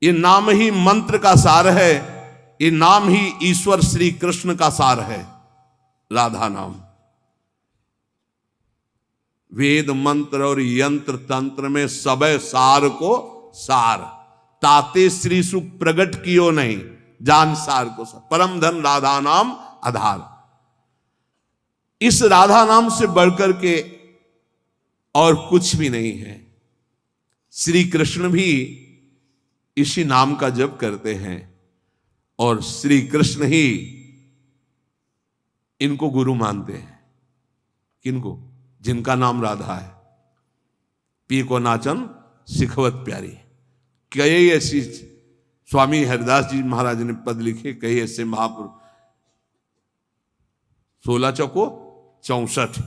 ये नाम ही मंत्र का सार है, ये नाम ही ईश्वर श्री कृष्ण का सार है। राधा नाम वेद मंत्र और यंत्र तंत्र में सबे सार को सार, ताते श्री सु प्रगट कियो नहीं, जान सार को सार। परम धन राधा नाम आधार। इस राधा नाम से बढ़कर के और कुछ भी नहीं है। श्री कृष्ण भी इसी नाम का जप करते हैं और श्री कृष्ण ही इनको गुरु मानते हैं। किनको? जिनका नाम राधा है। पी को नाचन सिखवत प्यारी। कई ऐसी स्वामी हरिदास जी महाराज ने पद लिखे, कई ऐसे महापुरुष। 16 चौको 64,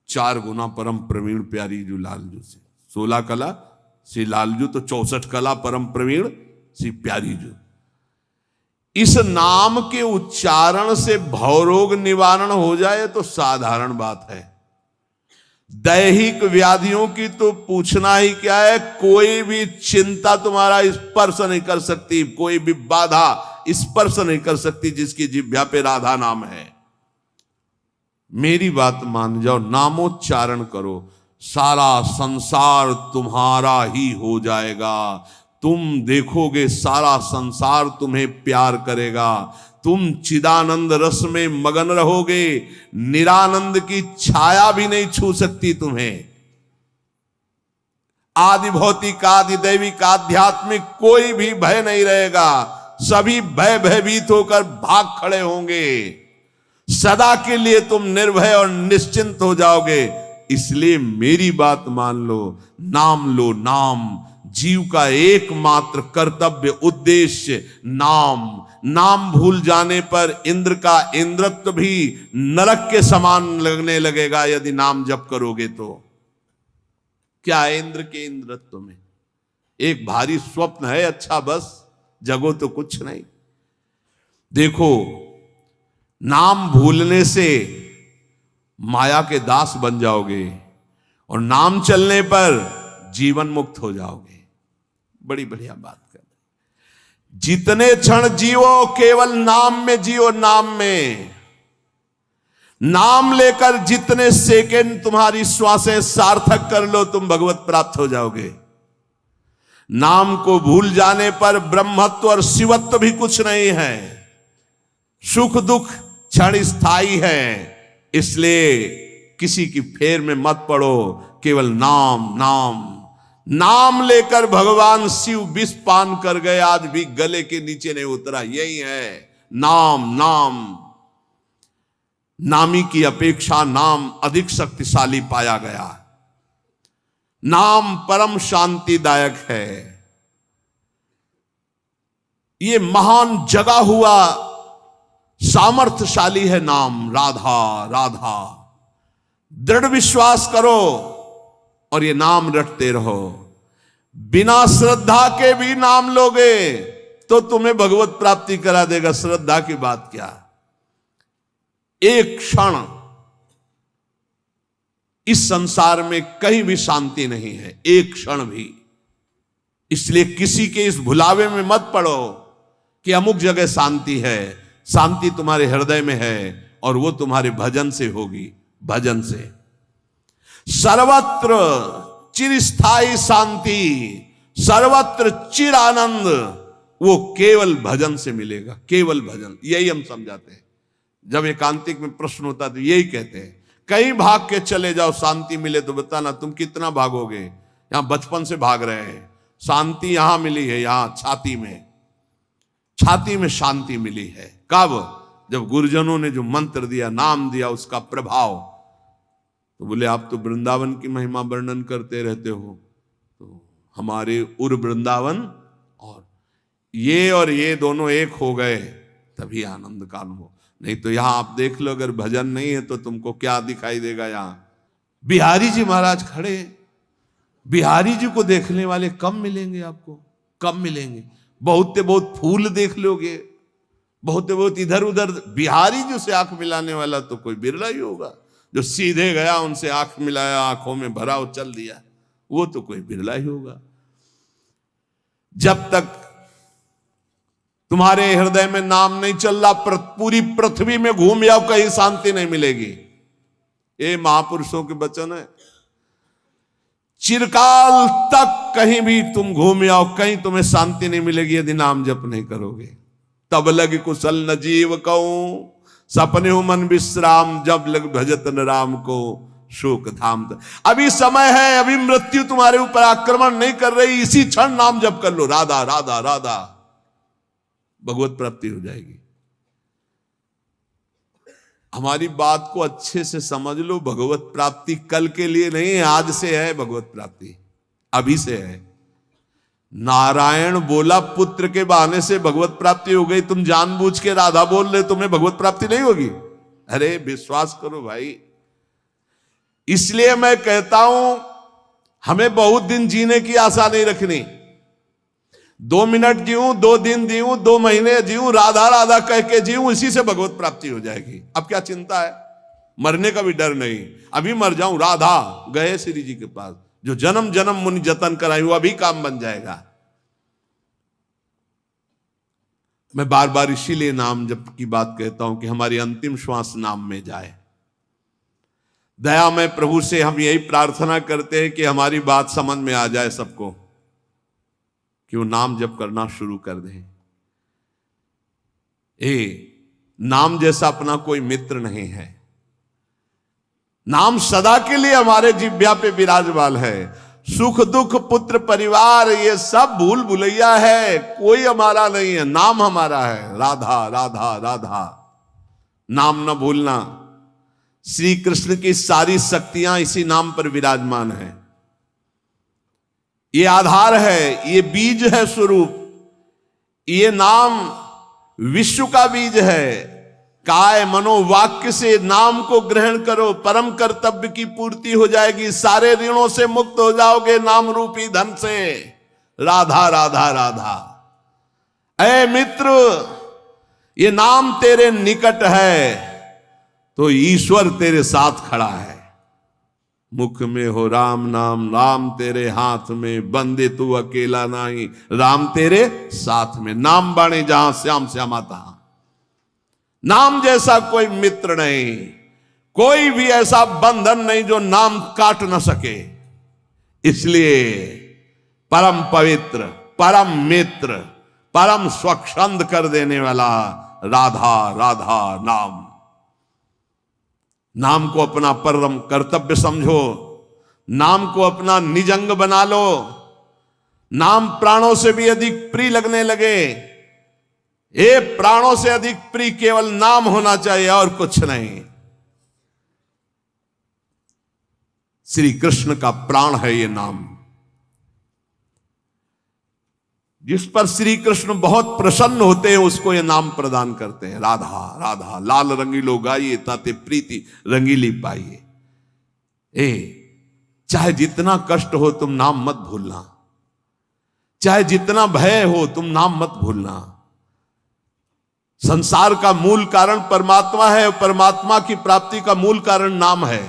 4 गुना परम प्रवीण प्यारी जो लालजू से। 16 कला श्री लालजू तो 64 कला परम प्रवीण श्री प्यारी जू। इस नाम के उच्चारण से भवरोग निवारण हो जाए तो साधारण बात है। दैहिक व्याधियों की तो पूछना ही क्या है। कोई भी चिंता तुम्हारा स्पर्श नहीं कर सकती, कोई भी बाधा स्पर्श नहीं कर सकती जिसकी जिह्वा पे राधा नाम है। मेरी बात मान जाओ, नामोच्चारण करो, सारा संसार तुम्हारा ही हो जाएगा। तुम देखोगे सारा संसार तुम्हें प्यार करेगा। तुम चिदानंद रस में मगन रहोगे, निरानंद की छाया भी नहीं छू सकती तुम्हें। आदि भौतिक, आदि दैविक, आध्यात्मिक कोई भी भय नहीं रहेगा। सभी भयभीत होकर भाग खड़े होंगे। सदा के लिए तुम निर्भय और निश्चिंत हो जाओगे। इसलिए मेरी बात मान लो, नाम लो। नाम जीव का एकमात्र कर्तव्य उद्देश्य नाम। नाम भूल जाने पर इंद्र का इंद्रत्व भी नरक के समान लगने लगेगा यदि नाम जप करोगे तो। क्या है इंद्र के इंद्रत्व में? एक भारी स्वप्न है, अच्छा बस, जगो तो कुछ नहीं। देखो, नाम भूलने से माया के दास बन जाओगे और नाम चलने पर जीवन मुक्त हो जाओगे। बड़ी बढ़िया बात कर। जितने क्षण जियो केवल नाम में जियो, नाम में। नाम लेकर जितने सेकंड तुम्हारी श्वासें सार्थक कर लो, तुम भगवत प्राप्त हो जाओगे। नाम को भूल जाने पर ब्रह्मत्व और शिवत्व भी कुछ नहीं है। सुख दुख क्षण स्थायी है। इसलिए किसी की फेर में मत पड़ो, केवल नाम नाम। नाम लेकर भगवान शिव विष पान कर गए, आज भी गले के नीचे नहीं उतरा। यही है नाम। नाम नामी की अपेक्षा नाम अधिक शक्तिशाली पाया गया। नाम परम शांतिदायक है। ये महान जगा हुआ सामर्थ्यशाली है नाम। राधा राधा दृढ़ विश्वास करो और ये नाम रटते रहो। बिना श्रद्धा के भी नाम लोगे तो तुम्हें भगवत प्राप्ति करा देगा। श्रद्धा की बात क्या? एक क्षण इस संसार में कहीं भी शांति नहीं है, एक क्षण भी। इसलिए किसी के इस भुलावे में मत पड़ो कि अमुक जगह शांति है। शांति तुम्हारे हृदय में है और वो तुम्हारे भजन से होगी। भजन से सर्वत्र चिरस्थायी शांति, सर्वत्र चिर आनंद, वो केवल भजन से मिलेगा। केवल भजन, यही हम समझाते हैं। जब एकांतिक में प्रश्न होता है तो यही कहते हैं, कहीं भाग के चले जाओ शांति मिले तो बताना तुम कितना भागोगे। यहां बचपन से भाग रहे हैं, शांति यहां मिली है, यहां छाती में शांति मिली है। कब? जब गुरुजनों ने जो मंत्र दिया, नाम दिया, उसका प्रभाव। तो बोले आप तो वृंदावन की महिमा वर्णन करते रहते हो, तो हमारे उर वृंदावन और ये दोनों एक हो गए तभी आनंद का अनुभव। नहीं तो यहां आप देख लो, अगर भजन नहीं है तो तुमको क्या दिखाई देगा। यहां बिहारी जी महाराज खड़े, बिहारी जी को देखने वाले कम मिलेंगे आपको, कम मिलेंगे। बहुत फूल देख लोगे, बहुत इधर उधर, बिहारी जी से आंख मिलाने वाला तो कोई बिरला ही होगा। जो सीधे गया उनसे आंख मिलाया, आंखों में भरा और चल दिया, वो तो कोई बिरला ही होगा। जब तक तुम्हारे हृदय में नाम नहीं चल रहा, पूरी पृथ्वी में घूम जाओ, कहीं शांति नहीं मिलेगी। ये महापुरुषों के वचन है। चिरकाल तक कहीं भी तुम घूम आओ, कहीं तुम्हें शांति नहीं मिलेगी यदि नाम जप नहीं करोगे। तब लग कुशल न जीव कहूं, सपने हो मन विश्राम, जब लग भजत न राम को शोक धाम। अभी समय है, अभी मृत्यु तुम्हारे ऊपर आक्रमण नहीं कर रही, इसी क्षण नाम जप कर लो, राधा राधा राधा, भगवत प्राप्ति हो जाएगी। हमारी बात को अच्छे से समझ लो, भगवत प्राप्ति कल के लिए नहीं है, आज से है भगवत प्राप्ति, अभी से है। नारायण बोला पुत्र के बहाने से भगवत प्राप्ति हो गई, तुम जानबूझ के राधा बोल रहे, तुम्हें भगवत प्राप्ति नहीं होगी? अरे विश्वास करो भाई। इसलिए मैं कहता हूं हमें बहुत दिन जीने की आशा नहीं रखनी। 2 मिनट जीऊं, 2 दिन जीऊं, 2 महीने जीऊं, राधा राधा कह के जीऊं, इसी से भगवत प्राप्ति हो जाएगी। अब क्या चिंता है? मरने का भी डर नहीं। अभी मर जाऊं, राधा गए श्री जी के पास, जो जन्म जन्म मुनि जतन कराई वो अभी काम बन जाएगा। मैं बार बार इसीलिए नाम जप की बात कहता हूं कि हमारी अंतिम श्वास नाम में जाए। दया में प्रभु से हम यही प्रार्थना करते हैं कि हमारी बात समझ में आ जाए सबको, कि वो नाम जप करना शुरू कर दें। नाम जैसा अपना कोई मित्र नहीं है। नाम सदा के लिए हमारे जिह्वा पे विराजमान है। सुख दुख पुत्र परिवार ये सब भूल भुलैया है, कोई हमारा नहीं है, नाम हमारा है। राधा राधा राधा, नाम न भूलना। श्री कृष्ण की सारी शक्तियां इसी नाम पर विराजमान है। ये आधार है, ये बीज है स्वरूप। ये नाम विश्व का बीज है। काय मनोवाक्य से नाम को ग्रहण करो, परम कर्तव्य की पूर्ति हो जाएगी, सारे ऋणों से मुक्त हो जाओगे नाम रूपी धन से। राधा राधा राधा। ऐ मित्र, ये नाम तेरे निकट है तो ईश्वर तेरे साथ खड़ा है। मुख में हो राम नाम, राम तेरे हाथ में, बंदे तू अकेला नहीं, राम तेरे साथ में। नाम बाणे जहां श्याम श्यामा तहां। नाम जैसा कोई मित्र नहीं, कोई भी ऐसा बंधन नहीं जो नाम काट न सके। इसलिए परम पवित्र, परम मित्र, परम स्वच्छंद कर देने वाला राधा राधा नाम। नाम को अपना परम कर्तव्य समझो, नाम को अपना निज अंग बना लो। नाम प्राणों से भी अधिक प्रिय लगने लगे। ये प्राणों से अधिक प्रिय केवल नाम होना चाहिए और कुछ नहीं। श्री कृष्ण का प्राण है ये नाम, जिस पर श्री कृष्ण बहुत प्रसन्न होते हैं उसको ये नाम प्रदान करते हैं। राधा राधा लाल रंगीलो गाइए, ताते प्रीति रंगीली पाइए। चाहे जितना कष्ट हो तुम नाम मत भूलना, चाहे जितना भय हो तुम नाम मत भूलना। संसार का मूल कारण परमात्मा है और परमात्मा की प्राप्ति का मूल कारण नाम है।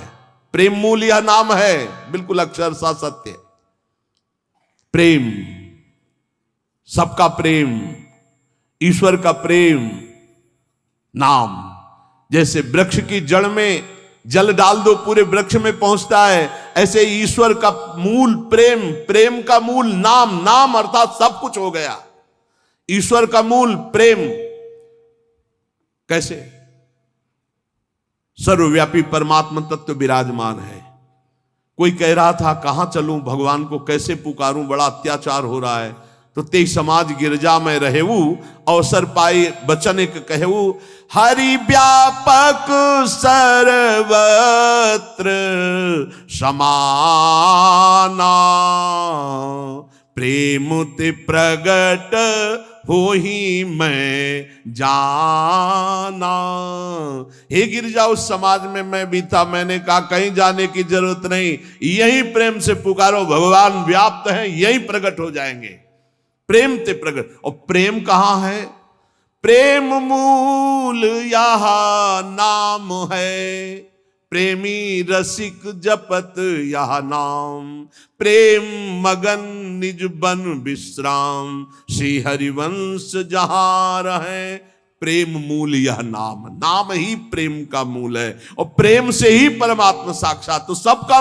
प्रेम मूल यह नाम है, बिल्कुल अक्षरशः सत्य। प्रेम, सबका प्रेम, ईश्वर का प्रेम, नाम। जैसे वृक्ष की जड़ में जल डाल दो पूरे वृक्ष में पहुंचता है, ऐसे ईश्वर का मूल प्रेम, प्रेम का मूल नाम, नाम अर्थात सब कुछ हो गया। ईश्वर का मूल प्रेम। कैसे? सर्वव्यापी परमात्मा तत्व विराजमान है। कोई कह रहा था कहां चलूं, भगवान को कैसे पुकारूं, बड़ा अत्याचार हो रहा है। तो ते समाज गिरजा में रहेऊ, अवसर पाई बचन एक कहू। हरि व्यापक सर्वत्र समाना, प्रेम ते प्रगट हो ही मैं जाना। हे गिरजा, उस समाज में मैं भी था, मैंने कहा कहीं जाने की जरूरत नहीं, यही प्रेम से पुकारो, भगवान व्याप्त है, यही प्रकट हो जाएंगे। प्रेम ते प्रगट। और प्रेम कहां है? प्रेम मूल यह नाम है, प्रेमी रसिक जपत यह नाम। प्रेम मगन निज बन विश्राम, श्री हरिवंश जहां रहे। प्रेम मूल यह नाम, नाम ही प्रेम का मूल है और प्रेम से ही परमात्मा साक्षात। तो सबका